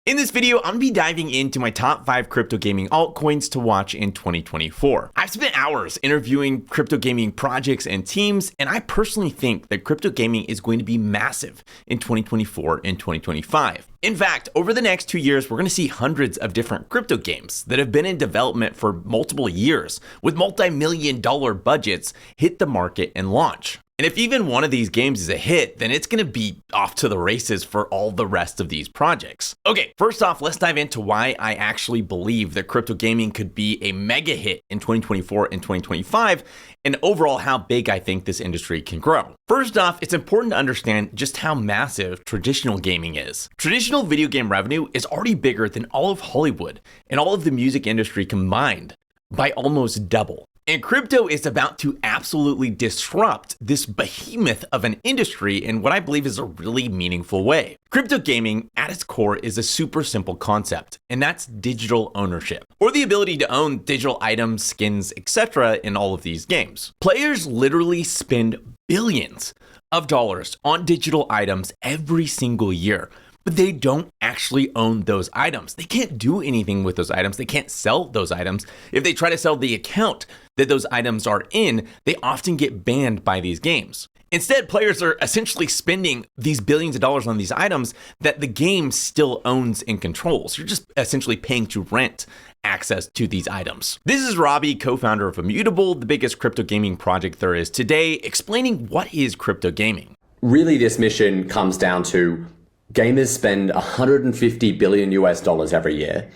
In this video, I'm gonna be diving into my top 5 crypto gaming altcoins to watch in 2024. I've spent hours interviewing crypto gaming projects and teams, and I personally think that crypto gaming is going to be massive in 2024 and 2025. In fact, over the next 2 years, we're going to see hundreds of different crypto games that have been in development for multiple years with multi-million-dollar budgets hit the market and launch. And if even one of these games is a hit, then it's going to be off to the races for all the rest of these projects. Okay, first off, let's dive into why I actually believe that crypto gaming could be a mega hit in 2024 and 2025, and overall how big I think this industry can grow. First off, it's important to understand just how massive traditional gaming is. Traditional video game revenue is already bigger than all of Hollywood and all of the music industry combined by almost double. And crypto is about to absolutely disrupt this behemoth of an industry in what I believe is a really meaningful way. Crypto gaming at its core is a super simple concept, and that's digital ownership, or the ability to own digital items, skins, etc. in all of these games. Players literally spend billions of dollars on digital items every single year. But they don't actually own those items. They can't do anything with those items. They can't sell those items. If they try to sell the account that those items are in, they often get banned by these games. Instead, players are essentially spending these billions of dollars on these items that the game still owns and controls. You're just essentially paying to rent access to these items. This is Robbie, co-founder of Immutable, the biggest crypto gaming project there is today, explaining what is crypto gaming. Really, this mission comes down to gamers spend $150 billion every year,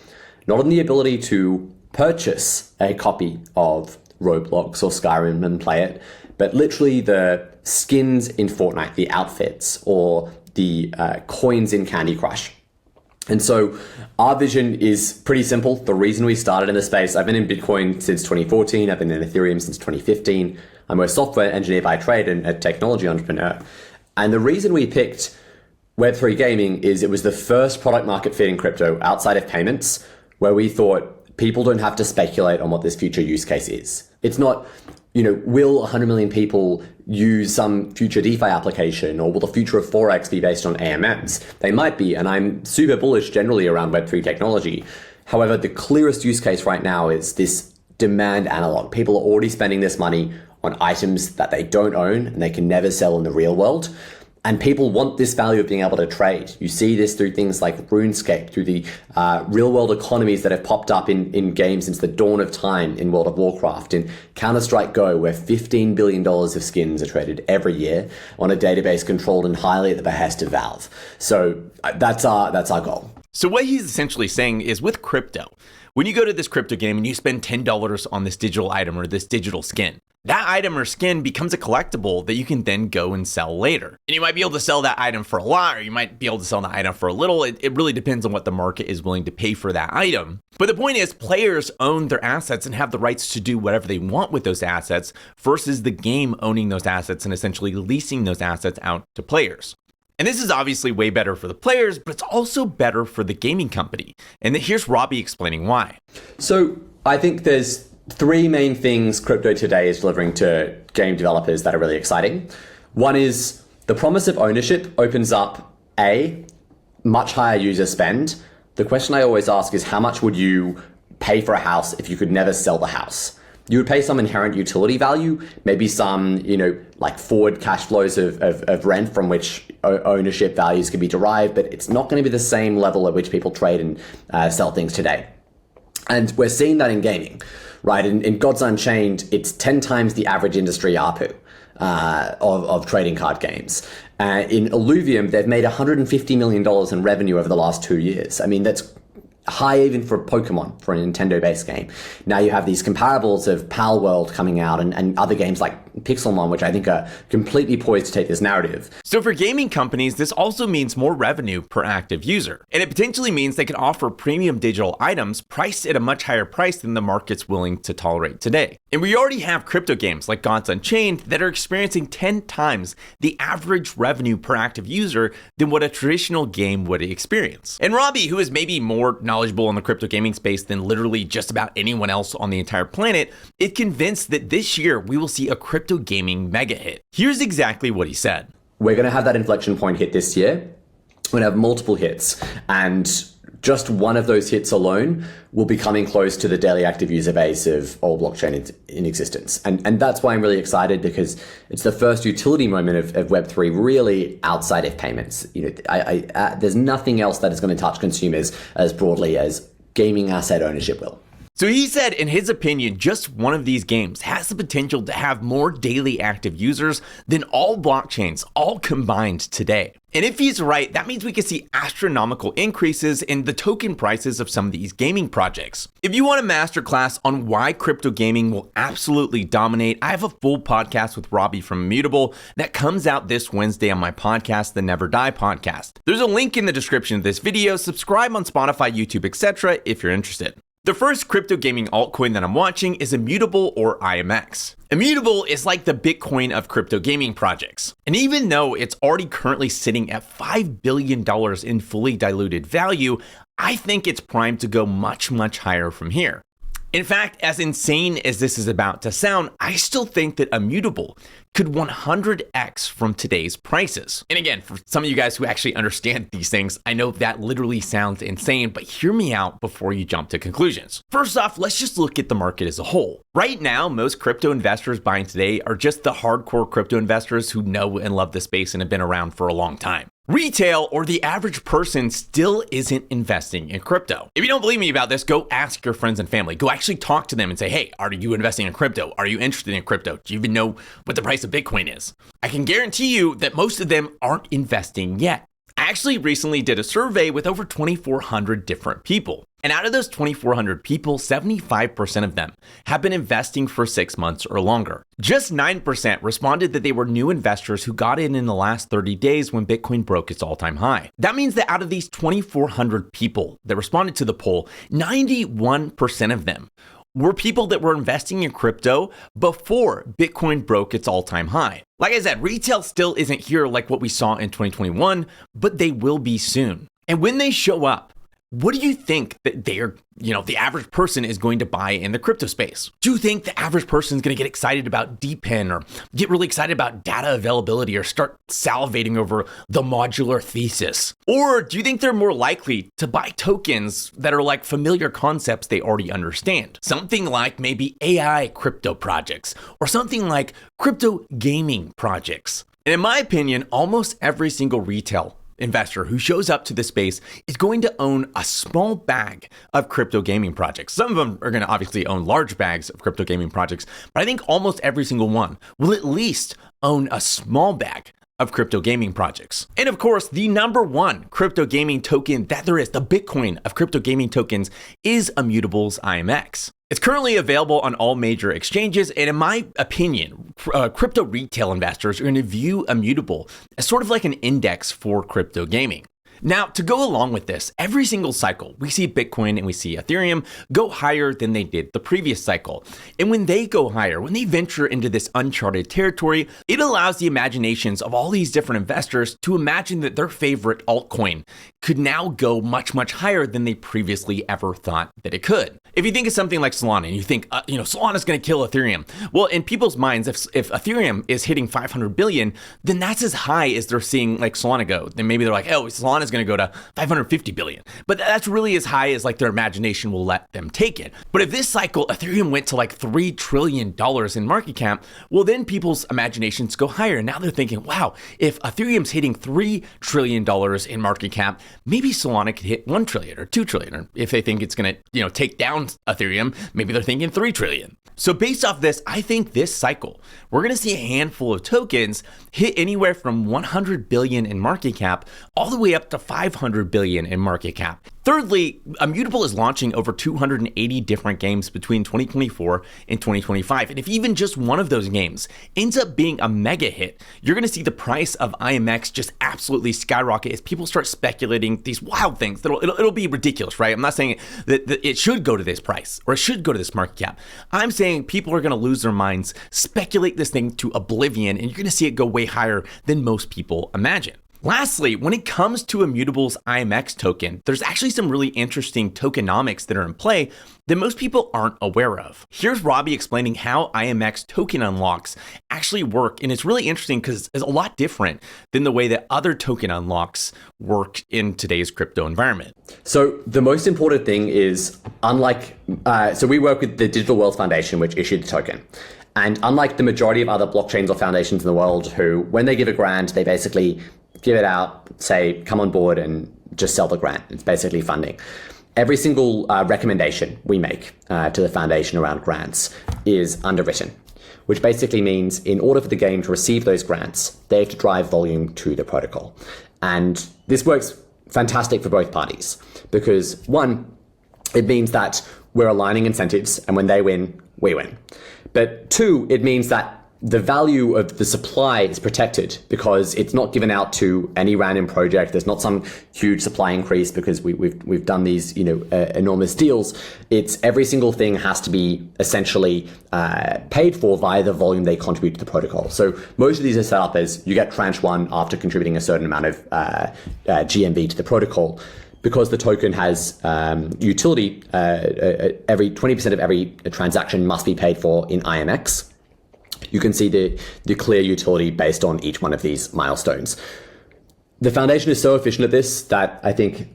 not on the ability to purchase a copy of Roblox or Skyrim and play it, but literally the skins in Fortnite, the outfits, or the coins in Candy Crush. And so our vision is pretty simple. The reason we started in the space, I've been in Bitcoin since 2014, I've been in Ethereum since 2015. I'm a software engineer by trade and a technology entrepreneur. And the reason we picked Web3 gaming is it was the first product market fit in crypto outside of payments where we thought people don't have to speculate on what this future use case is. It's not, will 100 million people use some future DeFi application, or will the future of Forex be based on AMMs? They might be, and I'm super bullish generally around Web3 technology. However, the clearest use case right now is this demand analog. People are already spending this money on items that they don't own and they can never sell in the real world. And people want this value of being able to trade. You see this through things like RuneScape, through the real-world economies that have popped up in games since the dawn of time in World of Warcraft, in Counter-Strike Go, where $15 billion of skins are traded every year on a database controlled entirely at the behest of Valve. So that's our goal. So what he's essentially saying is with crypto, when you go to this crypto game and you spend $10 on this digital item or this digital skin, that item or skin becomes a collectible that you can then go and sell later. And you might be able to sell that item for a lot, or you might be able to sell the item for a little. It really depends on what the market is willing to pay for that item. But the point is, players own their assets and have the rights to do whatever they want with those assets versus the game owning those assets and essentially leasing those assets out to players. And this is obviously way better for the players, but it's also better for the gaming company. And here's Robbie explaining why. So I think there's 3 main things crypto today is delivering to game developers that are really exciting. One is the promise of ownership opens up a much higher user spend. The question I always ask is, how much would you pay for a house if you could never sell the house? You would pay some inherent utility value, maybe some, like forward cash flows of rent from which ownership values can be derived, but it's not going to be the same level at which people trade and sell things today. And we're seeing that in gaming, right? In Gods Unchained, it's 10 times the average industry ARPU of trading card games. In Illuvium, they've made $150 million in revenue over the last 2 years. I mean, that's high even for Pokemon, for a Nintendo-based game. Now you have these comparables of Pal World coming out and other games like Pixelmon, which I think are completely poised to take this narrative. So for gaming companies, this also means more revenue per active user. And it potentially means they can offer premium digital items priced at a much higher price than the market's willing to tolerate today. And we already have crypto games like Gods Unchained that are experiencing 10 times the average revenue per active user than what a traditional game would experience. And Robbie, who is maybe more knowledgeable in the crypto gaming space than literally just about anyone else on the entire planet, is convinced that this year we will see a crypto gaming mega hit. Here's exactly what he said. We're going to have that inflection point hit this year. We're going to have multiple hits, and just one of those hits alone will be coming close to the daily active user base of all blockchain in existence. And that's why I'm really excited, because it's the first utility moment of Web3 really outside of payments. There's nothing else that is going to touch consumers as broadly as gaming asset ownership will. So he said, in his opinion, just one of these games has the potential to have more daily active users than all blockchains, all combined today. And if he's right, that means we could see astronomical increases in the token prices of some of these gaming projects. If you want a masterclass on why crypto gaming will absolutely dominate, I have a full podcast with Robbie from Immutable that comes out this Wednesday on my podcast, the Never Die podcast. There's a link in the description of this video. Subscribe on Spotify, YouTube, etc. if you're interested. The first crypto gaming altcoin that I'm watching is Immutable, or IMX. Immutable is like the Bitcoin of crypto gaming projects. And even though it's already currently sitting at $5 billion in fully diluted value, I think it's primed to go much, much higher from here. In fact, as insane as this is about to sound, I still think that Immutable could 100x from today's prices. And again, for some of you guys who actually understand these things, I know that literally sounds insane, but hear me out before you jump to conclusions. First off, let's just look at the market as a whole. Right now, most crypto investors buying today are just the hardcore crypto investors who know and love the space and have been around for a long time. Retail, or the average person, still isn't investing in crypto. If you don't believe me about this, go ask your friends and family. Go actually talk to them and say, hey, are you investing in crypto? Are you interested in crypto? Do you even know what the price of Bitcoin is? I can guarantee you that most of them aren't investing yet. I actually recently did a survey with over 2,400 different people. And out of those 2,400 people, 75% of them have been investing for 6 months or longer. Just 9% responded that they were new investors who got in the last 30 days when Bitcoin broke its all-time high. That means that out of these 2,400 people that responded to the poll, 91% of them were people that were investing in crypto before Bitcoin broke its all-time high. Like I said, retail still isn't here like what we saw in 2021, but they will be soon. And when they show up, what do you think that the average person is going to buy in the crypto space? Do you think the average person is going to get excited about DePIN, or get really excited about data availability, or start salivating over the modular thesis? Or do you think they're more likely to buy tokens that are like familiar concepts they already understand? Something like maybe AI crypto projects, or something like crypto gaming projects. And in my opinion, almost every single retail investor who shows up to the space is going to own a small bag of crypto gaming projects. Some of them are going to obviously own large bags of crypto gaming projects, but I think almost every single one will at least own a small bag of crypto gaming projects. And of course, the number one crypto gaming token that there is, the Bitcoin of crypto gaming tokens, is Immutable's IMX. It's currently available on all major exchanges, and in my opinion, crypto retail investors are going to view Immutable as sort of like an index for crypto gaming. Now, to go along with this, every single cycle, we see Bitcoin and we see Ethereum go higher than they did the previous cycle. And when they go higher, when they venture into this uncharted territory, it allows the imaginations of all these different investors to imagine that their favorite altcoin could now go much, much higher than they previously ever thought that it could. If you think of something like Solana and you think, Solana's going to kill Ethereum. Well, in people's minds, if Ethereum is hitting 500 billion, then that's as high as they're seeing like Solana go. Then maybe they're like, oh, Solana's going to go to 550 billion. But that's really as high as like their imagination will let them take it. But if this cycle, Ethereum went to like $3 trillion in market cap, well, then people's imaginations go higher. Now they're thinking, wow, if Ethereum's hitting $3 trillion in market cap, maybe Solana could hit 1 trillion or 2 trillion. Or if they think it's going to, take down Ethereum, maybe they're thinking 3 trillion. So based off this, I think this cycle, we're going to see a handful of tokens hit anywhere from 100 billion in market cap all the way up to 500 billion in market cap. Thirdly, Immutable is launching over 280 different games between 2024 and 2025. And if even just one of those games ends up being a mega hit, you're going to see the price of IMX just absolutely skyrocket as people start speculating these wild things. It'll be ridiculous, right? I'm not saying that it should go to this price or it should go to this market cap. I'm saying people are going to lose their minds, speculate this thing to oblivion, and you're going to see it go way higher than most people imagine. Lastly, when it comes to Immutable's IMX token, there's actually some really interesting tokenomics that are in play that most people aren't aware of. Here's Robbie explaining how IMX token unlocks actually work, and it's really interesting because it's a lot different than the way that other token unlocks work in today's crypto environment. So the most important thing is, so we work with the Digital Wealth Foundation, which issued the token. And unlike the majority of other blockchains or foundations in the world who, when they give a grant, they basically give it out, say, come on board and just sell the grant. It's basically funding. Every single recommendation we make to the foundation around grants is underwritten, which basically means in order for the game to receive those grants, they have to drive volume to the protocol. And this works fantastic for both parties because, one, it means that we're aligning incentives, and when they win, we win. But two, it means that the value of the supply is protected because it's not given out to any random project. There's not some huge supply increase because we've done these enormous deals. It's every single thing has to be essentially paid for via the volume they contribute to the protocol. So most of these are set up as you get tranche one after contributing a certain amount of GMV to the protocol. Because the token has utility, every 20% of every transaction must be paid for in IMX. You can see the clear utility based on each one of these milestones. The foundation is so efficient at this that I think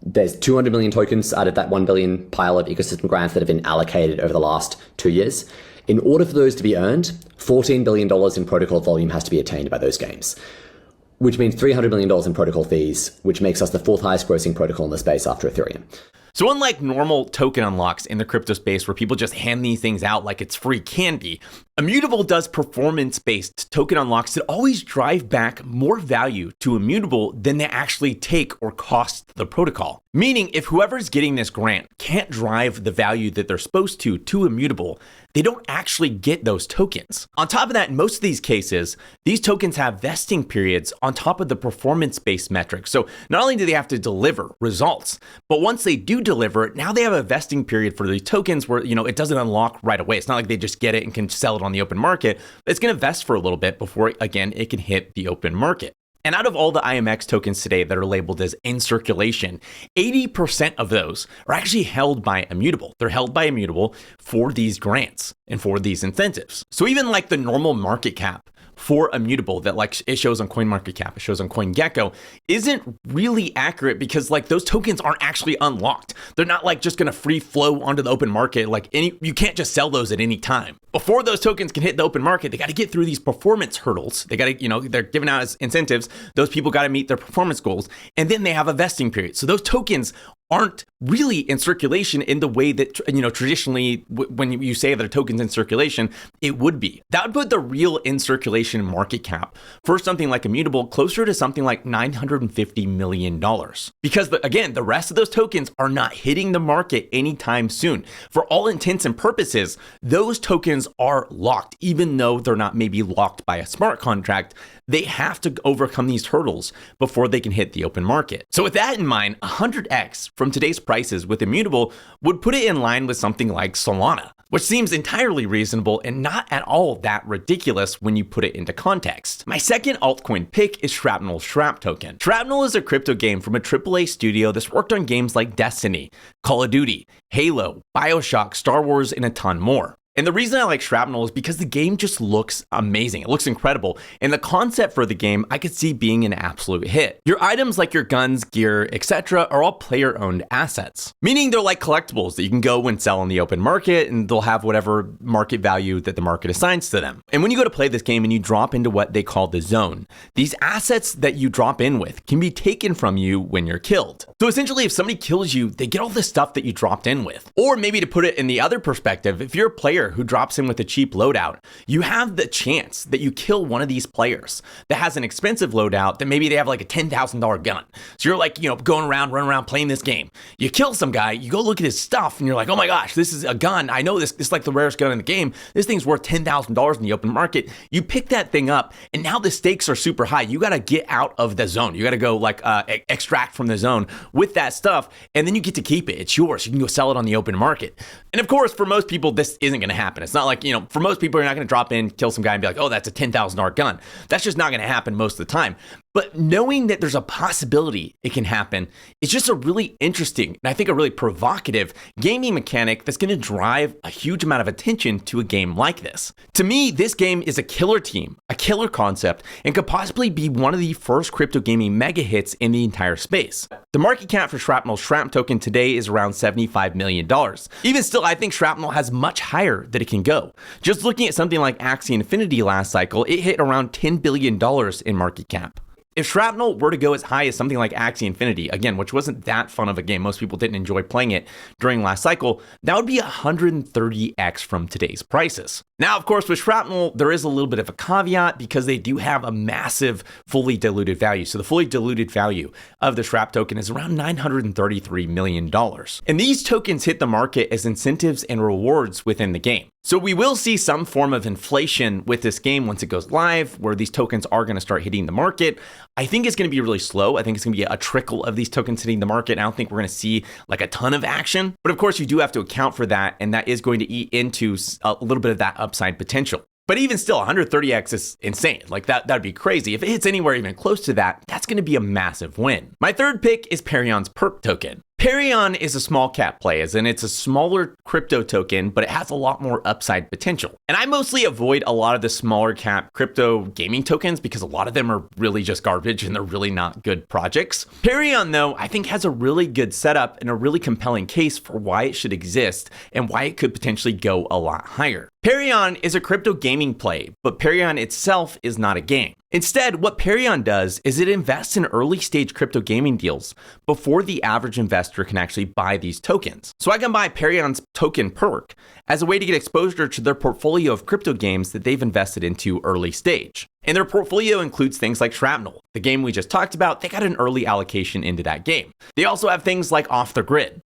there's 200 million tokens out of that 1 billion pile of ecosystem grants that have been allocated over the last 2 years. In order for those to be earned, $14 billion in protocol volume has to be attained by those games, which means $300 million in protocol fees, which makes us the fourth highest grossing protocol in the space after Ethereum. So unlike normal token unlocks in the crypto space where people just hand these things out like it's free candy, Immutable does performance-based token unlocks that always drive back more value to Immutable than they actually take or cost the protocol. Meaning if whoever's getting this grant can't drive the value that they're supposed to Immutable, they don't actually get those tokens. On top of that, in most of these cases, these tokens have vesting periods on top of the performance-based metrics. So not only do they have to deliver results, but once they do deliver it, now they have a vesting period for the tokens where, it doesn't unlock right away. It's not like they just get it and can sell it on the open market. It's going to vest for a little bit before, again, it can hit the open market. And out of all the IMX tokens today that are labeled as in circulation, 80% of those are actually held by Immutable. They're held by Immutable for these grants and for these incentives. So even like the normal market cap for Immutable that it shows on CoinMarketCap, it shows on CoinGecko, isn't really accurate because those tokens aren't actually unlocked. They're not just going to free flow onto the open market. You can't just sell those at any time. Before those tokens can hit the open market, they got to get through these performance hurdles. They got to, they're given out as incentives. Those people got to meet their performance goals, and then they have a vesting period. So those tokens aren't really in circulation in the way that, traditionally when you say that a token's in circulation, it would be. That would put the real in circulation market cap for something like Immutable closer to something like $950 million. Because again, the rest of those tokens are not hitting the market anytime soon. For all intents and purposes, those tokens are locked, even though they're not maybe locked by a smart contract. They have to overcome these hurdles before they can hit the open market. So with that in mind, 100x from today's prices with Immutable would put it in line with something like Solana, which seems entirely reasonable and not at all that ridiculous when you put it into context. My second altcoin pick is Shrapnel's Shrap token. Shrapnel is a crypto game from a AAA studio that's worked on games like Destiny, Call of Duty, Halo, BioShock, Star Wars, and a ton more. And the reason I like Shrapnel is because the game just looks amazing. It looks incredible. And the concept for the game, I could see being an absolute hit. Your items like your guns, gear, etc. are all player-owned assets, meaning they're like collectibles that you can go and sell in the open market, and they'll have whatever market value that the market assigns to them. And when you go to play this game and you drop into what they call the zone, these assets that you drop in with can be taken from you when you're killed. So essentially, if somebody kills you, they get all the stuff that you dropped in with. Or maybe to put it in the other perspective, if you're a player who drops in with a cheap loadout, you have the chance that you kill one of these players that has an expensive loadout that maybe they have like a $10,000 gun. So you're going around, running around playing this game. You kill some guy, you go look at his stuff and you're like, oh my gosh, this is a gun. I know this is like the rarest gun in the game. This thing's worth $10,000 in the open market. You pick that thing up and now the stakes are super high. You got to get out of the zone. You got to go extract from the zone with that stuff, and then you get to keep it. It's yours. You can go sell it on the open market. And of course, for most people, this isn't going to happen. It's not like, for most people, you're not going to drop in, kill some guy and be like, oh, that's a $10,000 gun. That's just not going to happen most of the time. But knowing that there's a possibility it can happen is just a really interesting and I think a really provocative gaming mechanic that's going to drive a huge amount of attention to a game like this. To me, this game is a killer team, a killer concept, and could possibly be one of the first crypto gaming mega hits in the entire space. The market cap for Shrapnel's Shrapnel token today is around $75 million. Even still, I think Shrapnel has much higher that it can go. Just looking at something like Axie Infinity last cycle, it hit around $10 billion in market cap. If Shrapnel were to go as high as something like Axie Infinity, again, which wasn't that fun of a game, most people didn't enjoy playing it during last cycle, that would be 130x from today's prices. Now, of course, with Shrapnel, there is a little bit of a caveat because they do have a massive fully diluted value. So the fully diluted value of the Shrap token is around $933 million. And these tokens hit the market as incentives and rewards within the game. So we will see some form of inflation with this game once it goes live, where these tokens are going to start hitting the market. I think it's going to be really slow. I think it's going to be a trickle of these tokens hitting the market. I don't think we're going to see like a ton of action. But of course, you do have to account for that, and that is going to eat into a little bit of that upside potential. But even still, 130x is insane. Like that'd be crazy. If it hits anywhere even close to that, that's going to be a massive win. My third pick is Perion's Perk token. Perion is a small cap play, as in it's a smaller crypto token, but it has a lot more upside potential. And I mostly avoid a lot of the smaller cap crypto gaming tokens because a lot of them are really just garbage and they're really not good projects. Perion, though, I think has a really good setup and a really compelling case for why it should exist and why it could potentially go a lot higher. Perion is a crypto gaming play, but Perion itself is not a game. Instead, what Perion does is it invests in early stage crypto gaming deals before the average investor can actually buy these tokens. So I can buy Perion's token Perk as a way to get exposure to their portfolio of crypto games that they've invested into early stage. And their portfolio includes things like Shrapnel, the game we just talked about. They got an early allocation into that game. They also have things like Off the Grid,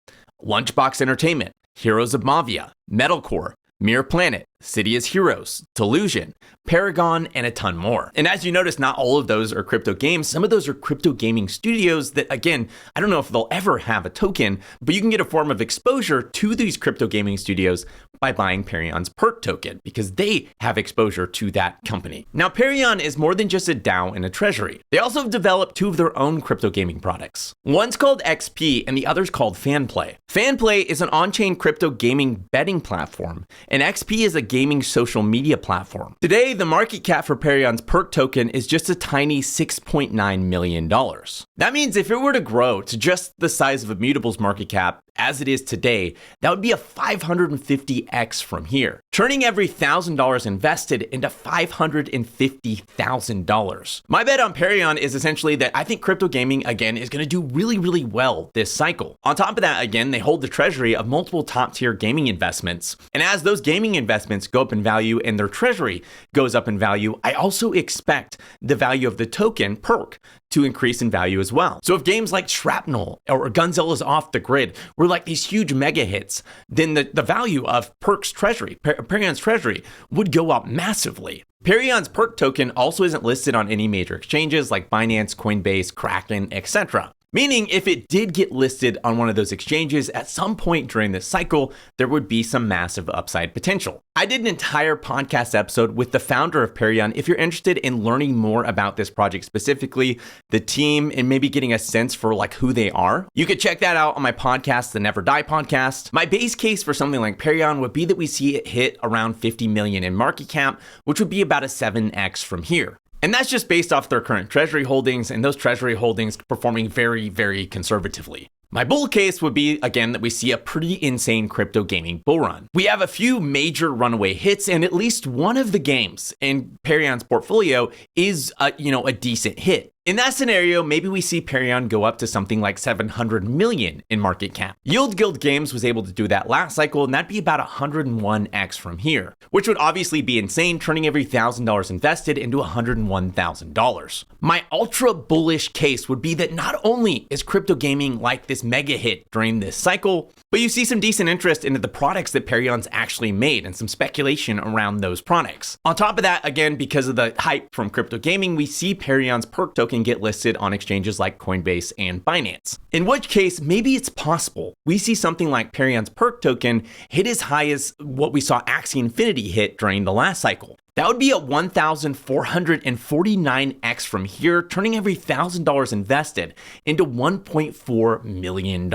Lunchbox Entertainment, Heroes of Mavia, Metalcore, Mirror Planet, City as Heroes, Delusion, Paragon, and a ton more. And as you notice, not all of those are crypto games. Some of those are crypto gaming studios that, again, I don't know if they'll ever have a token, but you can get a form of exposure to these crypto gaming studios by buying Perion's Perk token because they have exposure to that company. Now, Perion is more than just a DAO and a treasury. They also have developed two of their own crypto gaming products. One's called XP and the other's called FanPlay. FanPlay is an on-chain crypto gaming betting platform, and XP is a gaming social media platform. Today, the market cap for Perion's Perk token is just a tiny $6.9 million. That means if it were to grow to just the size of Immutable's market cap as it is today, that would be a 550x from here, turning every $1,000 invested into $550,000. My bet on Perion is essentially that I think crypto gaming, again, is going to do really, really well this cycle. On top of that, again, they hold the treasury of multiple top-tier gaming investments. And as those gaming investments go up in value and their treasury goes up in value, I also expect the value of the token, Perk, to increase in value as well. So if games like Shrapnel or Gunzilla's Off the Grid were like these huge mega hits, then the value of Perk's treasury, Perion's treasury, would go up massively. Perion's Perk token also isn't listed on any major exchanges like Binance, Coinbase, Kraken, etc. Meaning if it did get listed on one of those exchanges at some point during this cycle, there would be some massive upside potential. I did an entire podcast episode with the founder of Perion. If you're interested in learning more about this project specifically, the team, and maybe getting a sense for like who they are, you could check that out on my podcast, the Never Die podcast. My base case for something like Perion would be that we see it hit around 50 million in market cap, which would be about a 7x from here. And that's just based off their current treasury holdings and those treasury holdings performing very, very conservatively. My bull case would be, again, that we see a pretty insane crypto gaming bull run. We have a few major runaway hits, and at least one of the games in Perion's portfolio is a decent hit. In that scenario, maybe we see Perion go up to something like 700 million in market cap. Yield Guild Games was able to do that last cycle, and that'd be about 101x from here, which would obviously be insane, turning every $1,000 invested into $101,000. My ultra bullish case would be that not only is crypto gaming like this mega hit during this cycle, but you see some decent interest into the products that Perion's actually made and some speculation around those products. On top of that, again, because of the hype from crypto gaming, we see Perion's Perk token token get listed on exchanges like Coinbase and Binance. In which case, maybe it's possible we see something like Perion's Perk token hit as high as what we saw Axie Infinity hit during the last cycle. That would be a 1,449x from here, turning every $1,000 invested into $1.4 million.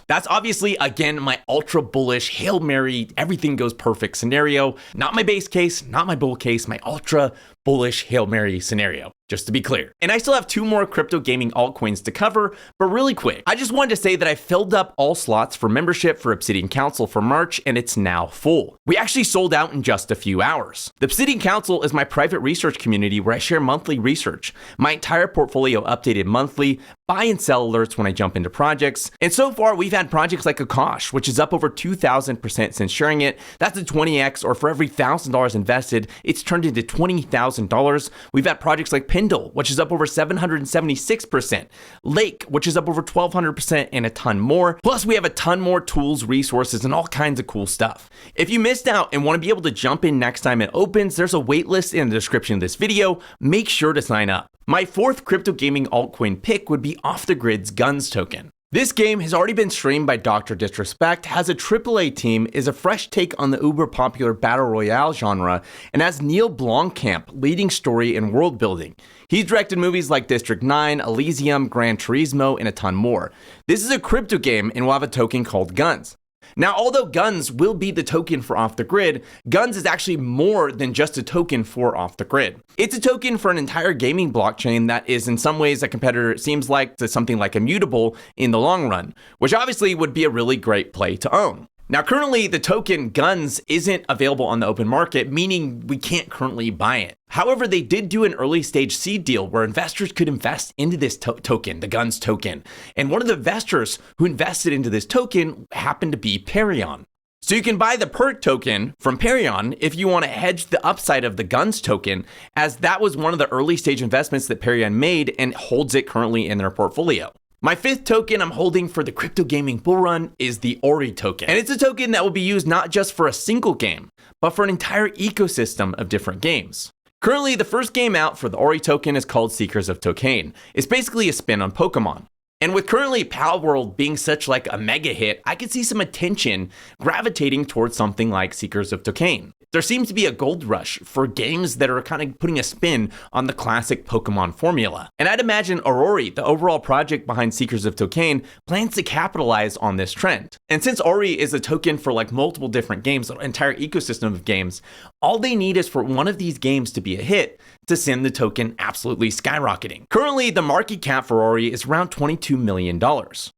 That's obviously, again, my ultra bullish, Hail Mary, everything goes perfect scenario. Not my base case, not my bull case, my ultra bullish Hail Mary scenario, just to be clear. And I still have 2 more crypto gaming altcoins to cover, but really quick, I just wanted to say that I filled up all slots for membership for Obsidian Council for March, and it's now full. We actually sold out in just a few hours. The Obsidian Council is my private research community where I share monthly research, my entire portfolio updated monthly, buy and sell alerts when I jump into projects. And so far, we've had projects like Akash, which is up over 2,000% since sharing it. That's a 20x, or for every $1,000 invested, it's turned into $20,000. We've had projects like Pendle, which is up over 776%, Lake, which is up over 1,200%, and a ton more. Plus, we have a ton more tools, resources, and all kinds of cool stuff. If you missed out and want to be able to jump in next time it opens, there's a waitlist in the description of this video. Make sure to sign up. My 4th crypto gaming altcoin pick would be Off the Grid's Guns token. This game has already been streamed by Dr. Disrespect, has a AAA team, is a fresh take on the uber popular Battle Royale genre, and has Neil Blomkamp leading story and world building. He's directed movies like District 9, Elysium, Gran Turismo, and a ton more. This is a crypto game and will have a token called Guns. Now, although Guns will be the token for Off the Grid, Guns is actually more than just a token for Off the Grid. It's a token for an entire gaming blockchain that is in some ways a competitor, it seems like, to something like Immutable in the long run, which obviously would be a really great play to own. Now, currently, the token Guns isn't available on the open market, meaning we can't currently buy it. However, they did do an early stage seed deal where investors could invest into this token, the Guns token. And one of the investors who invested into this token happened to be Perion. So you can buy the Perk token from Perion if you want to hedge the upside of the Guns token, as that was one of the early stage investments that Perion made and holds it currently in their portfolio. My 5th token I'm holding for the crypto gaming bull run is the Ori token. And it's a token that will be used not just for a single game, but for an entire ecosystem of different games. Currently, the first game out for the Ori token is called Seekers of Tokane. It's basically a spin on Pokemon. And with currently Palworld being such like a mega hit, I could see some attention gravitating towards something like Seekers of Tokane. There seems to be a gold rush for games that are kind of putting a spin on the classic Pokemon formula. And I'd imagine Ori, the overall project behind Seekers of Tokane, plans to capitalize on this trend. And since Ori is a token for like multiple different games, an entire ecosystem of games, all they need is for one of these games to be a hit to send the token absolutely skyrocketing. Currently, the market cap for Ori is around $22 million.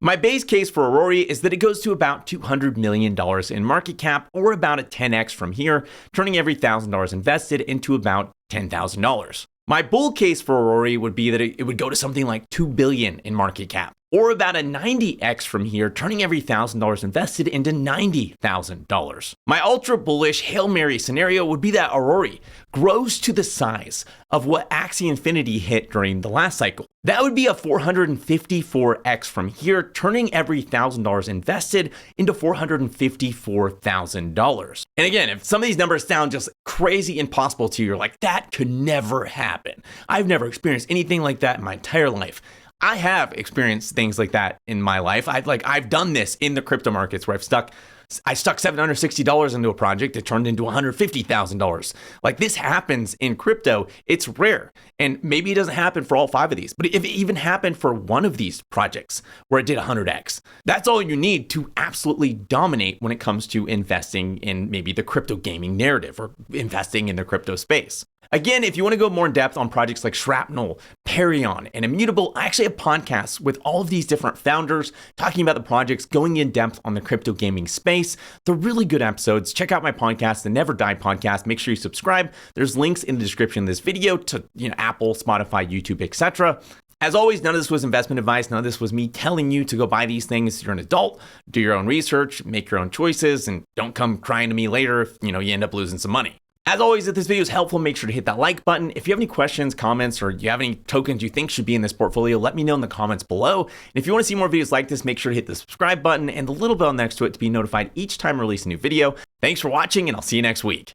My base case for Ori is that it goes to about $200 million in market cap, or about a 10x from here, turning every $1,000 invested into about $10,000. My bull case for Ori would be that it would go to something like $2 billion in market cap, or about a 90x from here, turning every $1,000 invested into $90,000. My ultra bullish Hail Mary scenario would be that Ori grows to the size of what Axie Infinity hit during the last cycle. That would be a 454x from here, turning every $1,000 invested into $454,000. And again, if some of these numbers sound just crazy impossible to you, you're like, that could never happen. I've never experienced anything like that in my entire life. I have experienced things like that in my life. I've done this in the crypto markets where I stuck $760 into a project that turned into $150,000. Like, this happens in crypto. It's rare. And maybe it doesn't happen for all 5 of these, but if it even happened for one of these projects where it did 100x, that's all you need to absolutely dominate when it comes to investing in maybe the crypto gaming narrative or investing in the crypto space. Again, if you want to go more in depth on projects like Shrapnel, Perion, and Immutable, I actually have podcasts with all of these different founders talking about the projects, going in depth on the crypto gaming space. They're really good episodes. Check out my podcast, the Never Die podcast. Make sure you subscribe. There's links in the description of this video to Apple, Spotify, YouTube, etc. As always, none of this was investment advice. None of this was me telling you to go buy these things. You're an adult, do your own research, make your own choices, and don't come crying to me later if you end up losing some money. As always, if this video is helpful, make sure to hit that like button. If you have any questions, comments, or you have any tokens you think should be in this portfolio, let me know in the comments below. And if you want to see more videos like this, make sure to hit the subscribe button and the little bell next to it to be notified each time I release a new video. Thanks for watching, and I'll see you next week.